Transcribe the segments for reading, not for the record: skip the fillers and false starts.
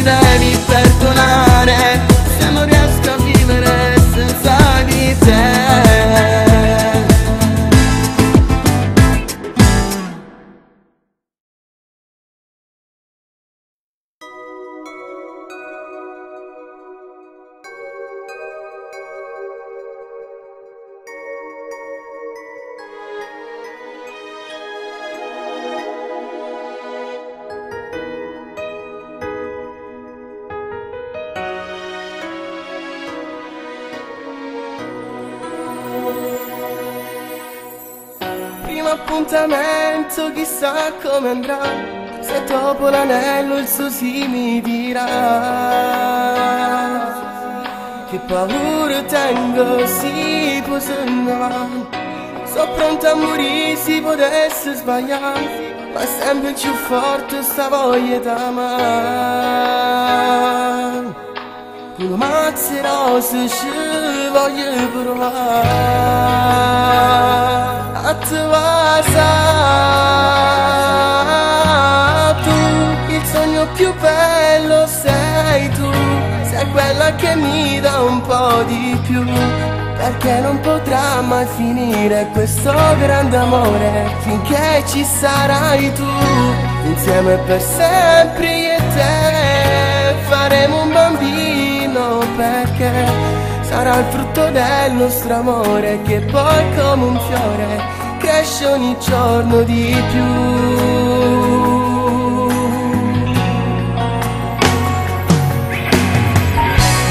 devi perdonare se non riesco a vivere senza di te. Appuntamento, chissà come andrà, se dopo l'anello il suo sì mi dirà. Che paura tengo, si può sognare, so pronta a morire si potesse sbagliare, ma è sempre più forte sta voglia d'amare. Con un mazzo rose ci voglio provare. A te va tu, il sogno più bello sei tu, sei quella che mi dà un po' di più, perché non potrà mai finire questo grande amore finché ci sarai tu. Insieme per sempre io e te faremo un bambino, perché sarà il frutto del nostro amore che poi come un fiore cresce ogni giorno di più.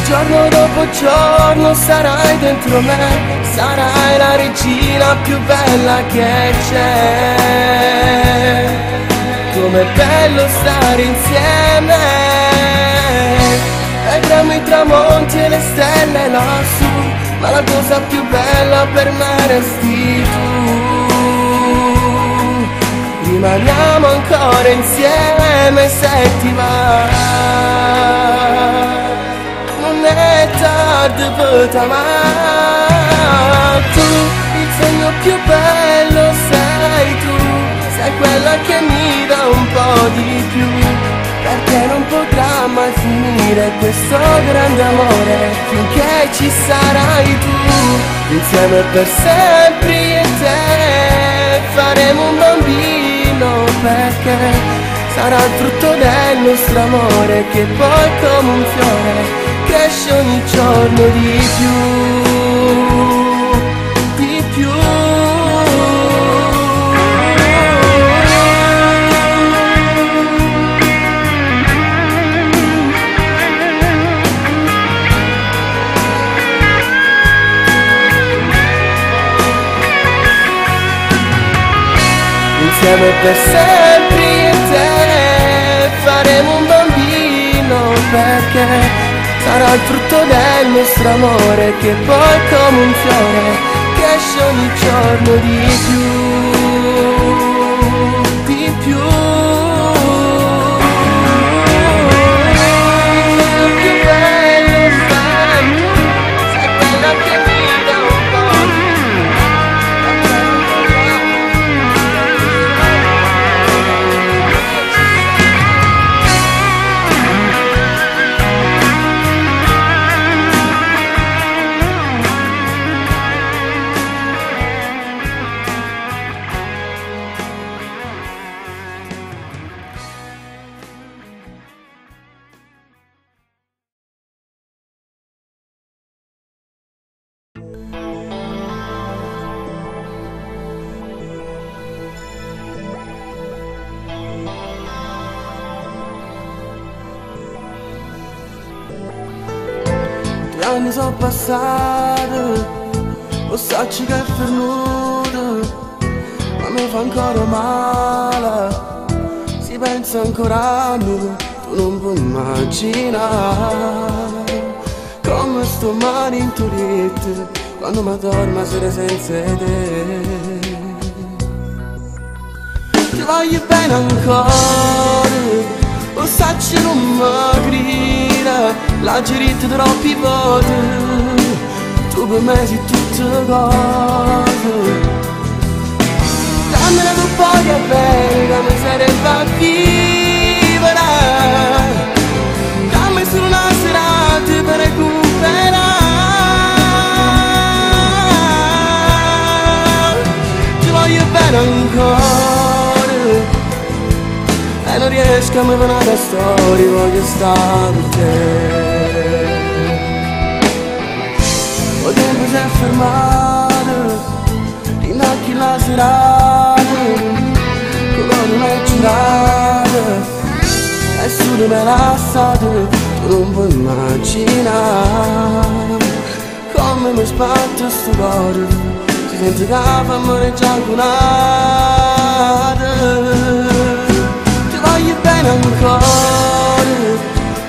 Giorno dopo giorno sarai dentro me, sarai la regina più bella che c'è. Com'è bello stare insieme, vedremo i tramonti e le stelle lassù, ma la cosa più bella per me resti tu. Rimaniamo ancora insieme se ti va, non è tardi per t'amare. Tu, il sogno più bello sei tu, sei quella che mi dà un po' di più, perché non potrà mai finire questo grande amore finché ci sarai tu. Insieme per sempre io e te faremo un bambino, perché sarà il frutto del nostro amore che poi come un fiore cresce ogni giorno di più, di più. Insieme per sempre io e te faremo un bambino, perché sarà il frutto del nostro amore che poi come un fiore cresce ogni giorno di più, di più. Il più bello sempre, sei quella che mi dà un po' di anni sono passati, lo sacci che è venuto, ma mi fa ancora male, si pensa ancora a noi, tu non puoi immaginare come sto male in tuo letto quando mi dormo sera senza te. Ti voglio bene ancora, lo sacci non mi grida, la gerita troppi voti, tu per me sei tutte cose. Dammela tu poi che bene, come sarebbe a vivere, riesco, mi va da storia, voglio stare con te. O tempo si è fermato, rinacchi la serata, colore non è girata, è solo me lasciato, tu non puoi immaginare come mi spatto sto cuore, si sente che fa amore già cunato. Ti voglio bene ancora,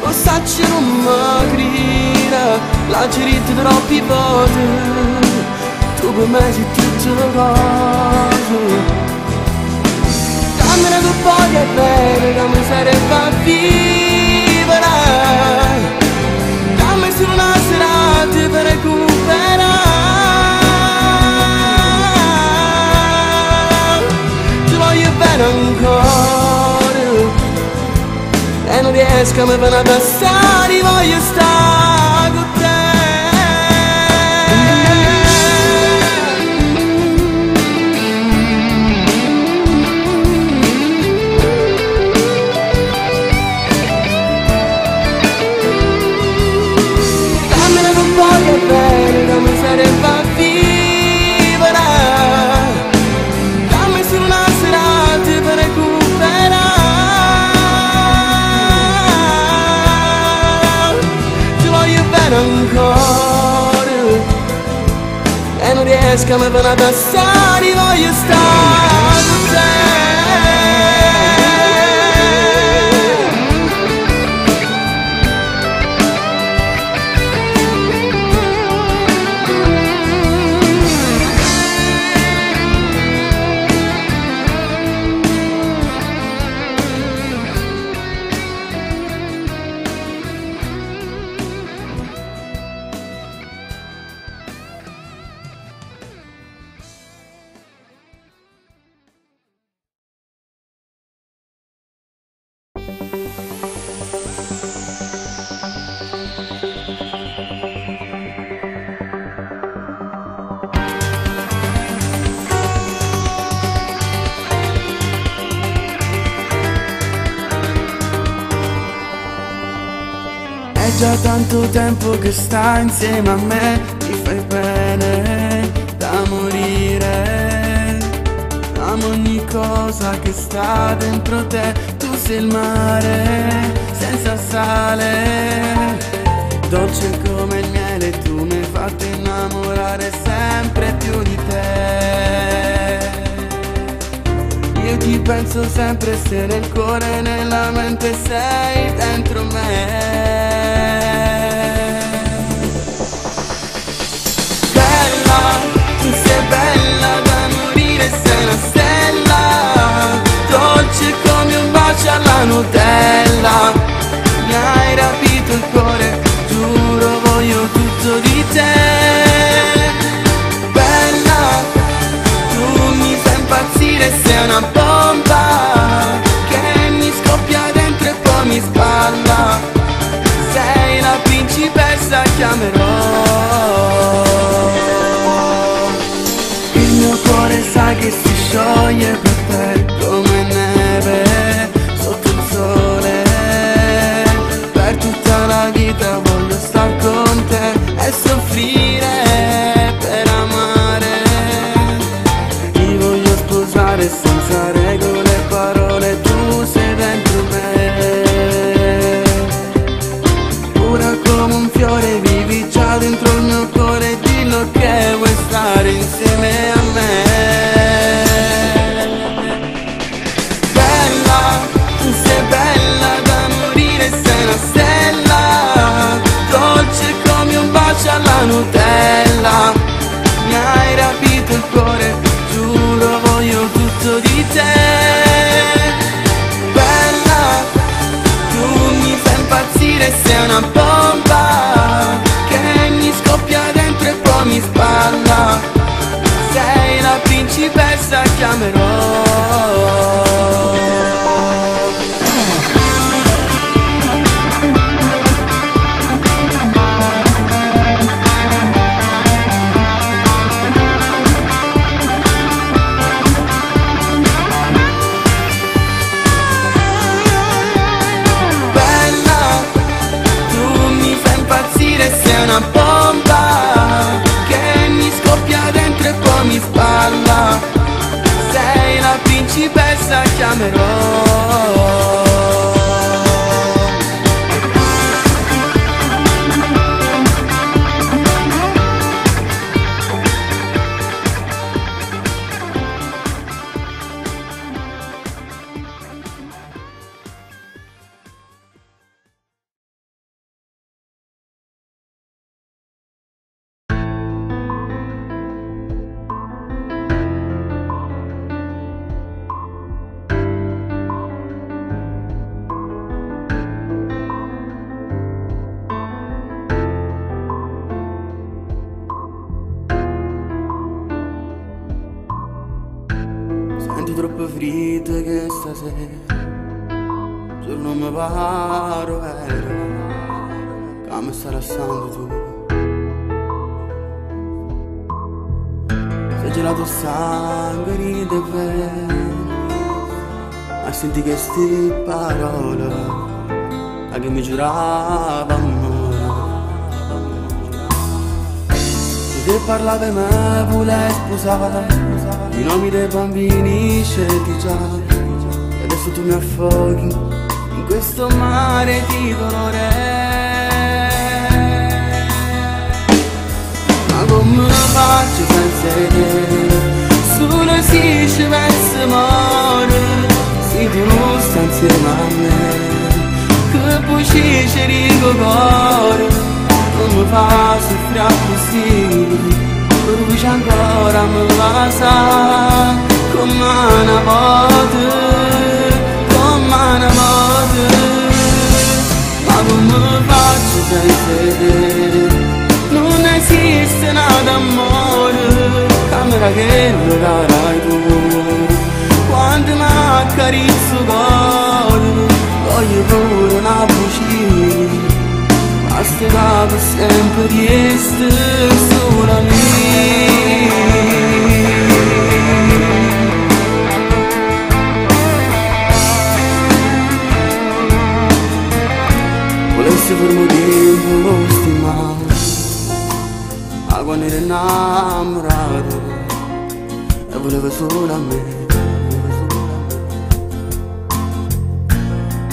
lo sacci non mi grida, la cerita troppi volte, tu per me sei tutto cosa. Dammene che poi è bene, che mi sarebbe a vivere, dammi solo una serata per recuperare. Ti voglio bene ancora e non riesco a me per abbassare, voglio stare con te. Voglio bene, non mi sarebbe a vivere, dammi solo una serata per recuperare. Ti voglio bene ancora e non riesco a me per abbassare, voglio stare con te. È già tanto tempo che stai insieme a me, mi fai bene da morire. Amo ogni cosa che sta dentro te, tu sei il mare senza sale, dolce come il miele, tu mi hai fatto innamorare sempre più di te. Io ti penso sempre se nel cuore e nella mente sei dentro me. Tu sei bella da morire, sei una stella, dolce come un bacio alla Nutella. Mi hai rapito il cuore, giuro voglio tutto di te. Bella, tu mi fai impazzire, sei una bomba che mi scoppia dentro e poi mi spalla. Sei la principessa che amerò. Sai che si scioglie per te come neve sotto il sole. Per tutta la vita voglio star con te e soffrire per amare. Ti voglio sposare senza regole e parole, tu sei dentro me. Pura come un fiore, vivi già dentro il mio cuore, dillo che vuoi stare insieme a me. Alla Nutella, mi hai rapito il cuore, giuro voglio tutto di te. Bella, tu mi fai impazzire, sei una bomba che mi scoppia dentro e poi mi spalla. Sei la principessa che amerò. troppo freddo che stasera giuro non mi paro vero che mi sta lasciando tu. Sei gelato sangue, ride bene a senti che sti parole a che mi giurava amore. Se parlavi me vuole sposare i nomi dei bambini scelti già e adesso tu mi affoghi in questo mare di dolore. Ma come faccio senza te? Solo se ci pensi muore, se tu non stai insieme a me, che poi ci dico cuore. Non mi fa soffrire così, per c'è ancora mi passa come una volta, ma come faccio senza te? Non esiste nada amore, camera che lo darai tu, quando mi accarezzo il cuore, voglio pure una bucina. Basta che sempre riesci solo a me. Volessi fermo tempo lo stimare, ma quando ero innamorato e volevo solo a me.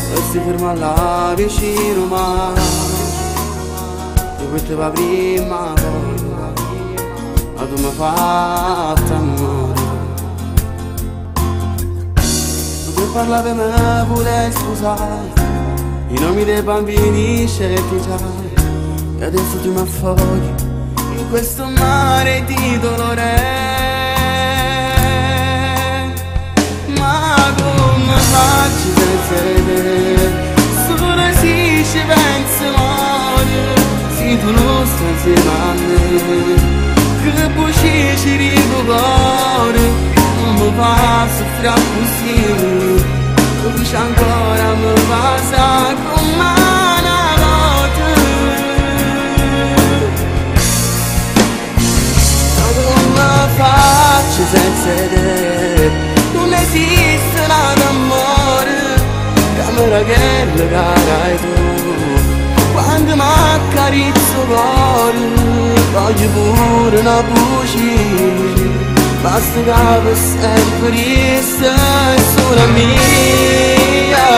Volessi fermo là vicino ma questa va prima volta, ma tu mi hai fatto amore. Tu che parlavi me vuole scusare i nomi dei bambini scelti già e adesso tu mi affoghi in questo mare di dolore. Ma come faccio senza te? Solo se ci penso muore, tu non stai insieme a me, che poi ci dico cuore, non mi fa soffrire così, perché c'è ancora mi passa come una volta. Ma come faccio senza te? Non esiste nada amore, camera che lo darai tu, quando mi accarezzo il cuore, voglio pure una voce, basta che per sempre resta solo mia.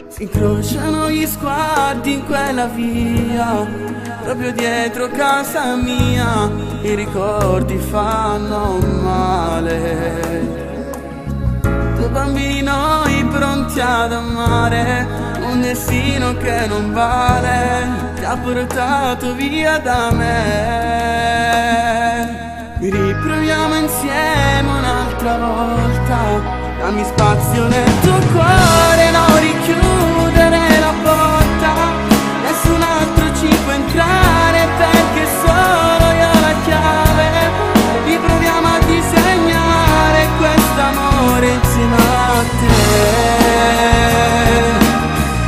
Si incrociano gli sguardi in quella via, proprio dietro casa mia, i ricordi fanno male. Due bambini noi pronti ad amare, un destino che non vale, ti ha portato via da me. Riproviamo insieme un'altra volta, dammi spazio nel tuo cuore, non richiudere la porta, nessun altro ci può entrare perché solo io ho la chiave. Riproviamo a disegnare quest'amore insieme a te.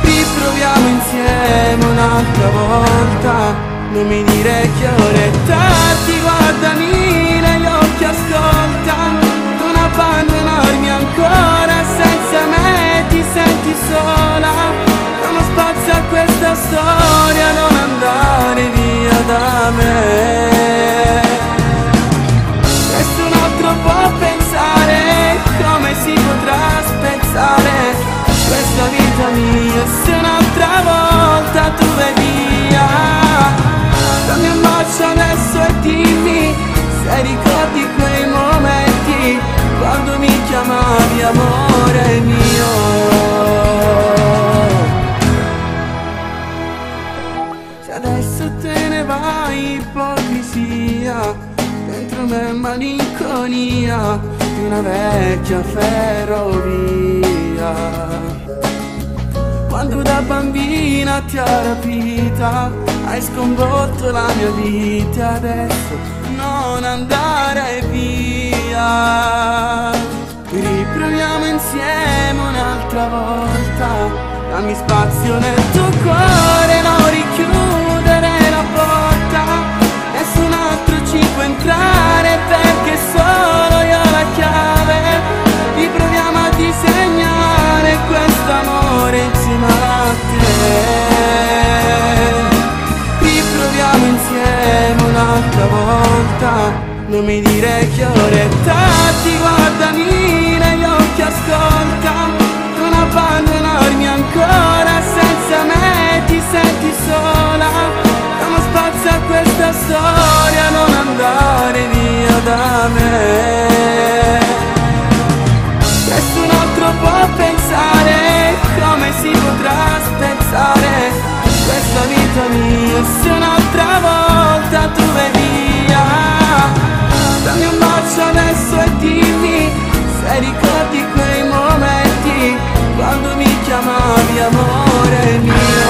Riproviamo insieme un'altra volta, non mi dire che ora è tardi, guardami negli occhi, ascolta, non abbandonarmi ancora, senza me ti senti sola, non ho spazio a questa storia, non andare via da me. pensare questa vita mia, se un'altra volta tu vai via. Dammi un bacio adesso e dimmi se ricordi quei momenti quando mi chiamavi amore mio. Se adesso te ne vai, ipocrisia, dentro me malinconia di una vecchia ferrovia. Quando da bambina ti ha rapita, hai sconvolto la mia vita, adesso non andare via. Riproviamo insieme un'altra volta, dammi spazio nel tuo cuore, non richiudere la porta, nessun altro ci può entrare perché solo io ho la chiave. Riproviamo a disegnare quest'amore insieme a te. Riproviamo insieme un'altra volta, non mi dire che ora è tardi, guardami negli occhi, ascolta, non abbandonarmi ancora, senza me ti senti sola. Diamo spazio a questa storia, non andare via da me. Nessun altro può pensare come si potrà spezzare questa vita mia, se un'altra volta tu vai via. Dammi un bacio adesso e dimmi se ricordi quei momenti quando mi chiamavi amore mio.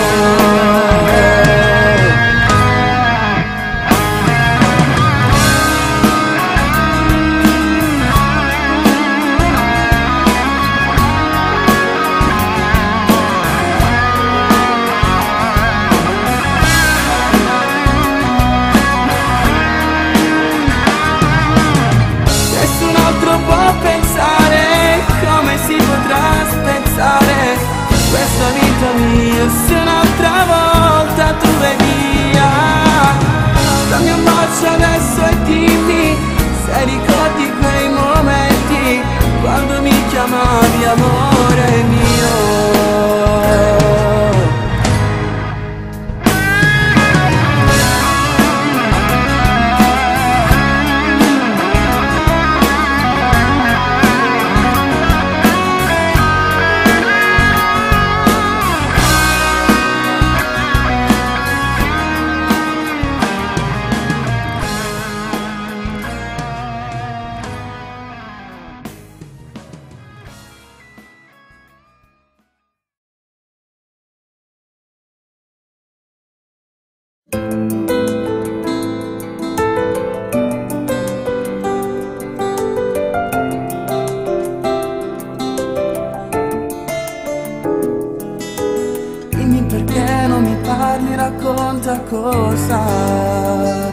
Questa vita mia, se un'altra volta tu vai via. Dammi un bacio adesso e dimmi se ricordi quei momenti quando mi chiamavi amore mio. Dimmi perché non mi parli, racconta cosa hai,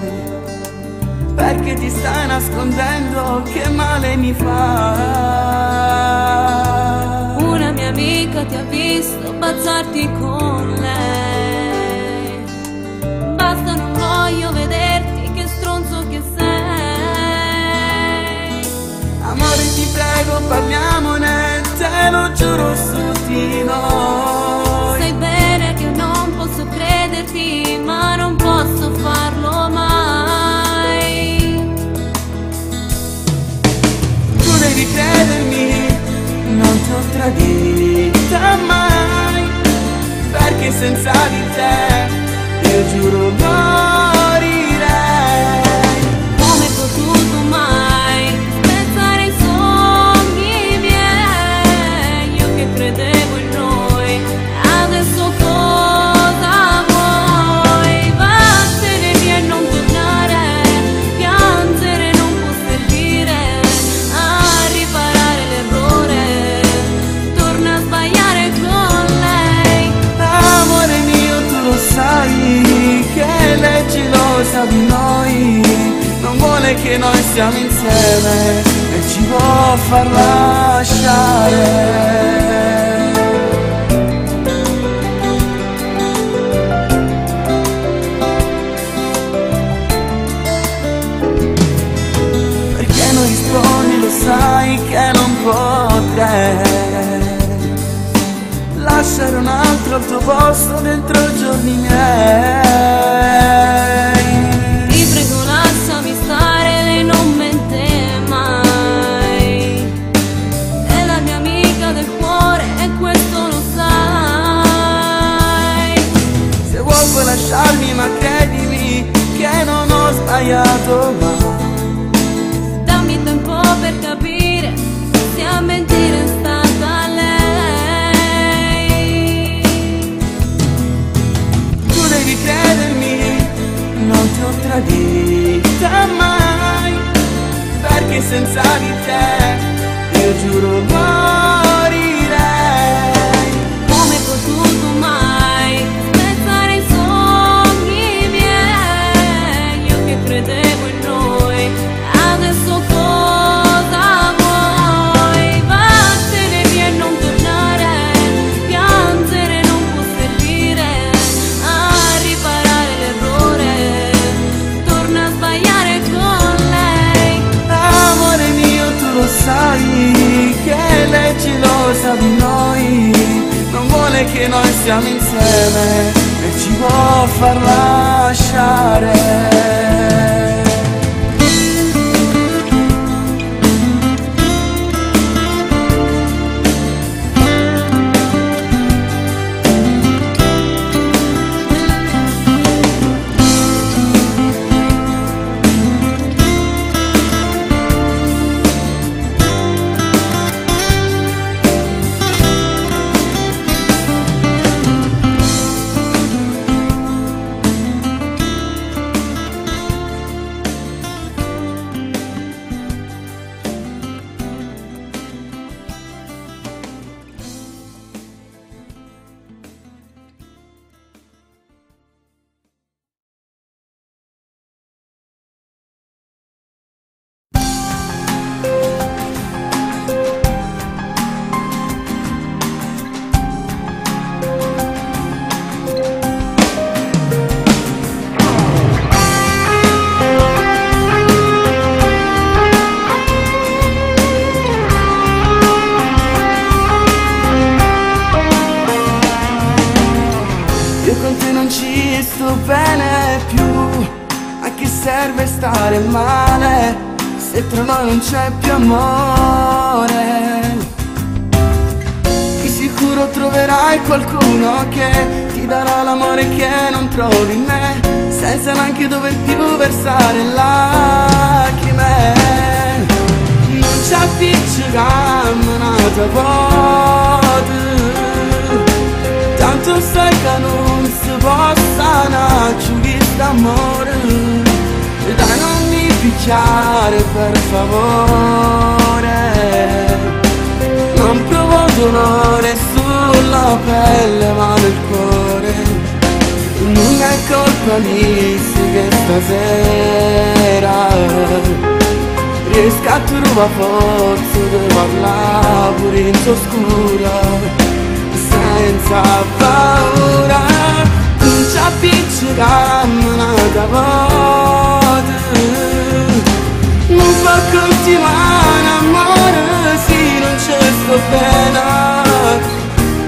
perché ti stai nascondendo, che male mi fa. Una mia amica ti ha visto baciarti con lei, basta, non voglio vederti, che stronzo che sei. Amore ti prego parliamone, te lo giuro su di noi. Sai bene che non posso crederti, ma non posso farlo mai. Tu devi credermi, non ti ho tradita mai, perché senza di te io giuro morirei. Come hai potuto mai spezzare i sogni miei? Io che credevo in noi, adesso cosa vuoi? Vattene via e non tornare, piangere non può servire a riparare l'errore, torna a sbagliare con lei. Amore mio, tu lo sai che legge gelosa di noi, non vuole che noi stiamo insieme e ci può far lasciare. Perché non rispondi, lo sai che non potrei. lasciare un altro al tuo posto dentro i giorni miei. Ti prego lasciami stare, lei non mente mai. È la mia amica del cuore e questo lo sai. Se vuoi puoi lasciarmi, ma credimi che non ho sbagliato mai. Dammi tempo per capire se a mentire è stata lei. Tu devi credermi, non ti ho tradita mai, perché senza di te io giuro morirei. Come hai potuto mai spezzare i sogni miei? Io che credevo in noi, adesso cosa vuoi? Vattene via e non tornare, piangere non può servire a riparare l'errore, torna a sbagliare con lei. Amore mio, tu lo sai che lei è gelosa di noi, non vuole che noi stiamo insieme e ci può far lasciare. Bene più, a che serve stare male se tra noi non c'è più amore? Di sicuro troverai qualcuno che ti darà l'amore che non trovi in me, senza neanche dover più versare lacrime. Non c'è appiccicarmi un'altra volta, tanto sai che non si possa nascere d'amore. Dai, non mi picchiare per favore, non provo dolore sulla pelle ma nel cuore. Non è colpa mia se che stasera riesco a trovare forza di parlare pure in oscura, senza paura. Non ci appiccicarmi un'altra volta, non fa continuare amore, sì non ci sto bene.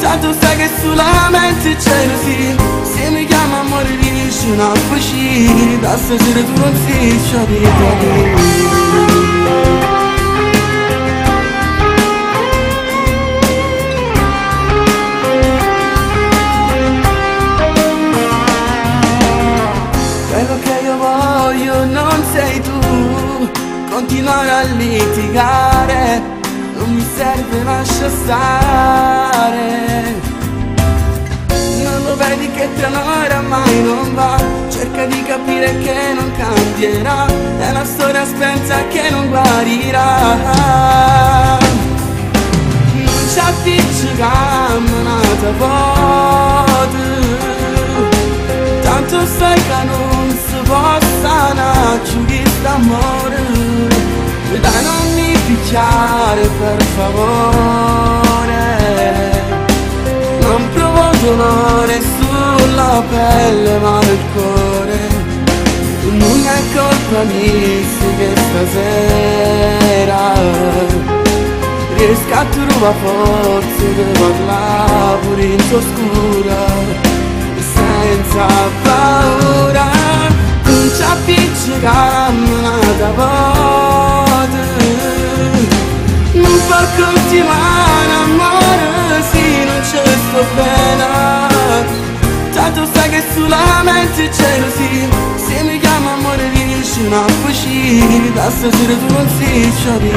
Tanto sai che sulla mente c'è così, se mi chiama amore dici una fucile, da stasera tu non si c'è di te. Non sei tu, continuare a litigare non mi serve, lascia stare. Non lo vedi che tra noi oramai non va, cerca di capire che non cambierà, è una storia spenta che non guarirà. Non ci appiccicarmi un'altra volta, tanto sai che non si possa nascere d'amore. Dai, non mi picchiare per favore, non provo dolore sulla pelle ma nel cuore. Non è colpa mia se che stasera che scattano ma forse di parlare pure in oscura, senza paura. Non c'è appiccica una volta, non fa continuare amore, sì non c'è sto bene. Tanto sai che sulla mente c'è così, se mi chiama amore riesci a fuggire, da stasera tu non sei sciolta.